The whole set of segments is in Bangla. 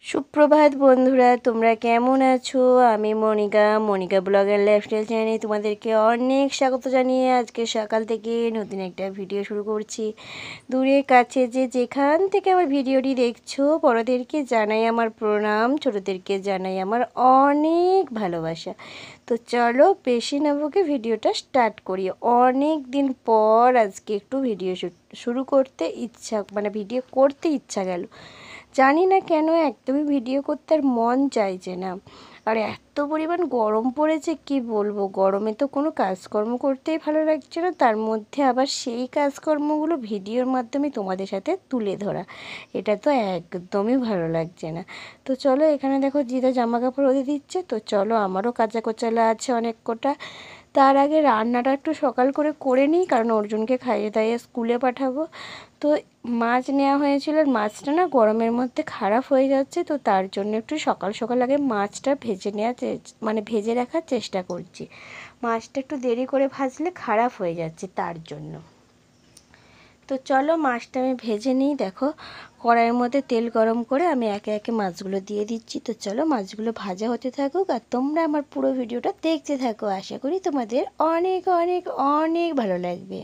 সুপ্রভাত বন্ধুরা, তোমরা কেমন আছো? আমি মনিকা ব্লগার লাইফস্টাইল চ্যানেলে তোমাদেরকে অনেক স্বাগত জানিয়ে আজকে সকাল থেকে নতুন একটা ভিডিও শুরু করছি। দূরে কাছে যে যেখান থেকে আমার ভিডিওটি দেখছো, বড়দেরকে জানাই আমার প্রণাম, ছোটোদেরকে জানাই আমার অনেক ভালোবাসা। তো চলো বেশি না বকে ভিডিওটা স্টার্ট করি। অনেক দিন পর আজকে একটু ভিডিও শুরু করতে ভিডিও করতে ইচ্ছা গেল। জানি না কেন একদমই ভিডিও করতে আর মন চাইছে না। আর এত পরিমাণ গরম পড়েছে, কি বলবো, গরমে তো কোনো কাজকর্ম করতেই ভালো লাগছে না, তার মধ্যে আবার সেই কাজকর্মগুলো ভিডিওর মাধ্যমে তোমাদের সাথে তুলে ধরা, এটা তো একদমই ভালো লাগছে না। তো চলো, এখানে দেখো দিদা জামা কাপড় রোদে দিচ্ছে, তো চলো আমারও কাঁচা কোচালা আছে অনেক কটা। তার আগে রান্নাটা একটু সকাল করে নিই, কারণ অর্জুনকে খাইয়ে দাইয়ে স্কুলে পাঠাবো। তো মাছ নেওয়া হয়েছিল, আর মাছটা না গরমের মধ্যে খারাপ হয়ে যাচ্ছে, তো তার জন্য একটু সকাল সকাল আগে মাছটা ভেজে রাখার চেষ্টা করছি। মাছটা একটু দেরি করে ভাজলে খারাপ হয়ে যাচ্ছে, তার জন্য। তো চলো মাছটা আমি ভেজে নিই। দেখো কড়াইয়ের মধ্যে তেল গরম করে আমি একে একে মাছগুলো দিয়ে দিচ্ছি। তো চলো মাছগুলো ভাজা হতে থাকুক, আর তোমরা আমার পুরো ভিডিওটা দেখতে থাকো। আশা করি তোমাদের অনেক অনেক অনেক ভালো লাগবে।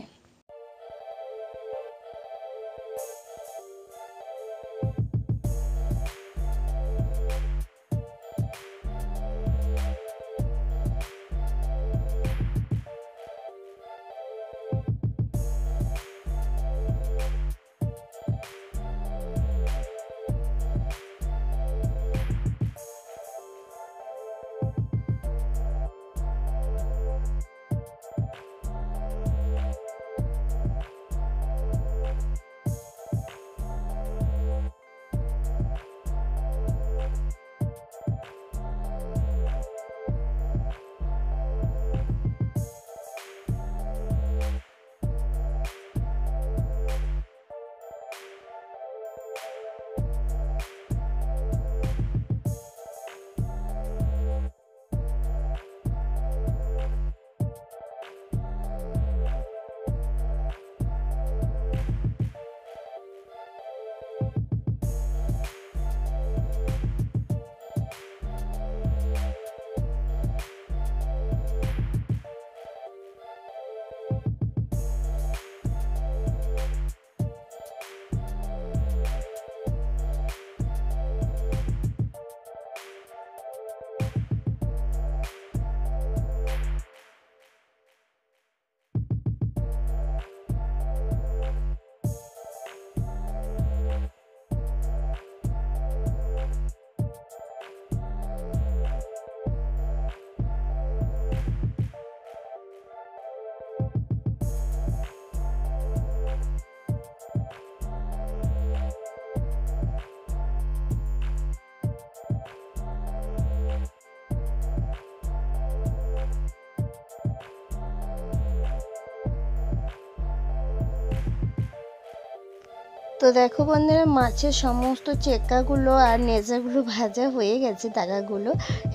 তো দেখো বন্ধুরা, মাছের সমস্ত চেকাগুলো আর নেজাগুলো ভাজা হয়ে গেছে, দাগাগুলো।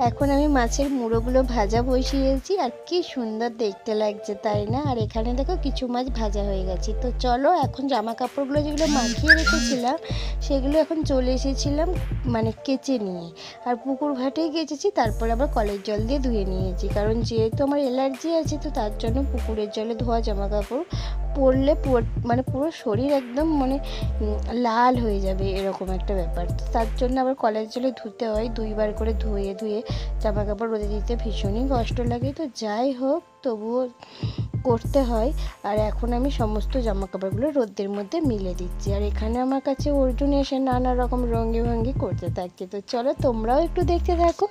এখন আমি মাছের মুড়োগুলো ভাজা বসিয়েছি, আর কি সুন্দর দেখতে লাগছে, তাই না? আর এখানে দেখো কিছু মাছ ভাজা হয়ে গেছে। তো চলো এখন জামা কাপড়গুলো যেগুলো মাখিয়ে রেখেছিলাম সেগুলো এখন চলে এসেছিলাম কেচে নিয়ে। আর পুকুর ঘাটেই কেচেছি, তারপরে আবার কলের জল দিয়ে ধুয়ে নিয়েছি, কারণ যেহেতু আমার অ্যালার্জি আছে, তো তার জন্য পুকুরের জলে ধোয়া জামা কাপড় পরলে পুরো শরীর একদম লাল হয়ে যাবে, এরকম একটা ব্যাপার। তো তার জন্য আবার কলের জলে ধুতে হয়, দুইবার করে ধুয়ে ধুয়ে জামা কাপড় রোদে দিতে ভীষণই কষ্ট লাগে। তো যাই হোক, তবুও করতে হয়। আর এখন আমি সমস্ত জামা কাপড়গুলো রোদের মধ্যে মিলে দিচ্ছি, আর এখানে আমার কাছে অর্জুন এসে নানা রকম রঙে ভঙ্গি করতে থাকছে। তো চলো তোমরাও একটু দেখতে থাকো।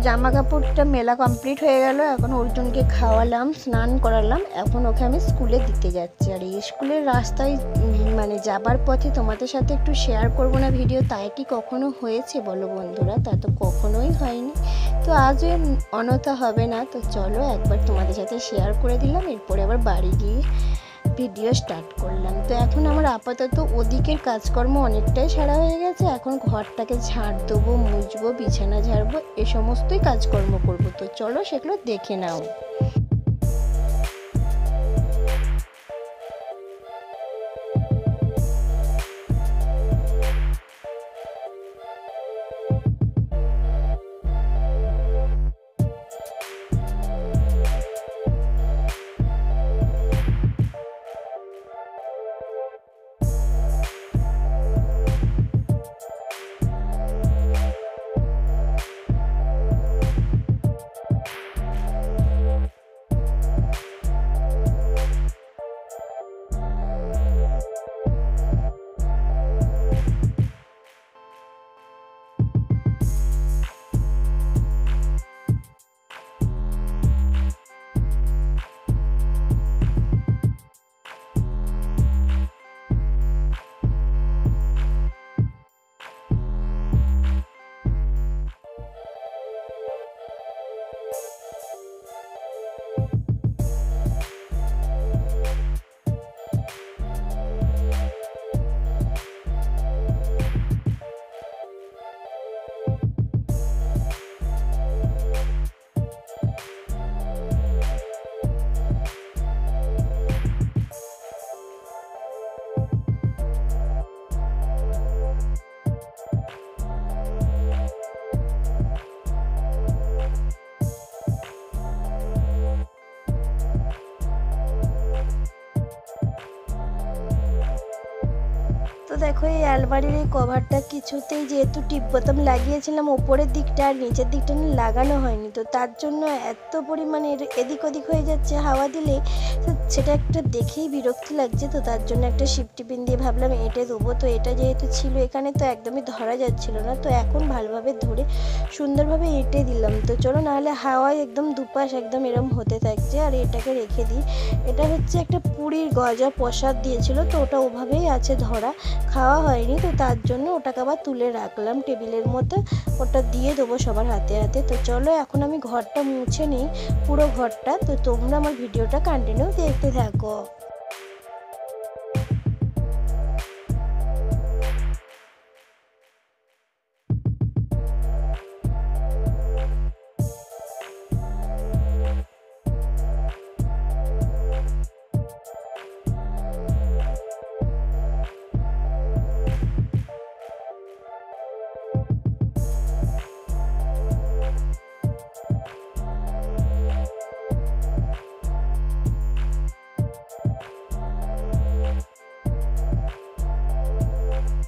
জামা কাপড়টা মেলা কমপ্লিট হয়ে গেল। এখন অর্জুনকে খাওয়ালাম, স্নান করালাম, এখন ওকে আমি স্কুলে দিতে যাচ্ছি। আর এই স্কুলের রাস্তায় মানে যাবার পথে তোমাদের সাথে একটু শেয়ার করবো না ভিডিও, তাই কি কখনো হয়েছে বলো বন্ধুরা? তা তো কখনোই হয়নি, তো আজও অনথা হবে না। তো চলো একবার তোমাদের সাথে শেয়ার করে দিলাম, এরপরে আবার বাড়ি গিয়ে ভিডিও স্টার্ট করলাম। তো এখন আমার আপাতত ওদিকের কাজকর্ম অনেকটাই সারা হয়ে গেছে। এখন ঘরটাকে ঝাড় দেবো, মুছবো, বিছানা ঝাড়বো, এ সমস্তই কাজকর্ম করব। তো চলো সেগুলো দেখে নাও। তো দেখো এই আলমারির এই কভারটা কিছুতেই, যেহেতু টিপ বোতাম লাগিয়েছিলাম ওপরের দিকটা আর নিচের দিকটা লাগানো হয়নি, তো তার জন্য এত পরিমাণে এদিক ওদিক হয়ে যাচ্ছে হাওয়া দিলে, তো সেটা একটা দেখেই বিরক্তি লাগছে। তো তার জন্য একটা শিফটি পিন দিয়ে ভাবলাম এঁটে দেবো। তো এটা যেহেতু ছিল এখানে, তো একদমই ধরা যাচ্ছিল না, তো এখন ভালোভাবে ধরে সুন্দরভাবে এঁটে দিলাম। তো চলো, নাহলে হাওয়ায় একদম দুপাশ একদম এরম হতে থাকছে। আর এটাকে রেখে দিই, এটা হচ্ছে একটা পুরীর গজা প্রসাদ দিয়েছিল, তো ওটা ওভাবেই আছে ধরা, খাওয়া হয়নি। তো তার জন্য ওটাকে আবার তুলে রাখলাম টেবিলের মধ্যে, ওটা দিয়ে দেবো সবার হাতে হাতে। তো চলো এখন আমি ঘরটা মুছে নিই, পুরো ঘরটা। তো তোমরা আমার ভিডিওটা কন্টিনিউ দেখতে থাকো।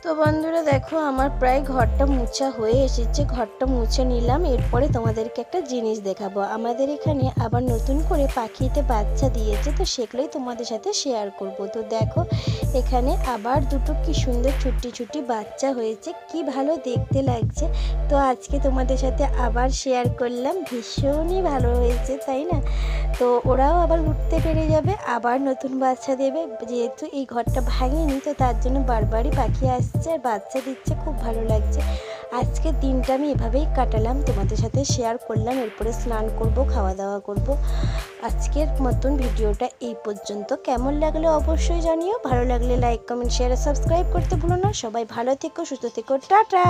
তো বন্ধুরা দেখো, আমার প্রায় ঘরটা মুছা হয়ে এসেছে, ঘরটা মুছে নিলাম। এরপরে তোমাদেরকে একটা জিনিস দেখাবো। আমাদের এখানে আবার নতুন করে পাখিতে বাচ্চা দিয়েছে, তো সেগুলোই তোমাদের সাথে শেয়ার করব। তো দেখো এখানে আবার দুটো কি সুন্দর ছুটি ছুটি বাচ্চা হয়েছে, কি ভালো দেখতে লাগছে। তো আজকে তোমাদের সাথে আবার শেয়ার করলাম, ভীষণই ভালো হয়েছে তাই না? তো ওরাও আবার উঠতে পেরে যাবে, আবার নতুন বাচ্চা দেবে। যেহেতু এই ঘরটা ভাঙেনি, তো তার জন্য বারবারই পাখি আসছে আর বাচ্চা দিচ্ছে, খুব ভালো লাগছে। আজকের দিনটা আমি এভাবেই কাটালাম, তোমাদের সাথে শেয়ার করলাম। এরপরে স্নান করব, খাওয়া দাওয়া করব। আজকের মতন ভিডিওটা এই পর্যন্ত। কেমন লাগলো অবশ্যই জানিও, ভালো লাগলে লাইক কমেন্ট শেয়ার সাবস্ক্রাইব করতে ভুলো না। সবাই ভালো থেকো, সুস্থ থেকো, টাটা।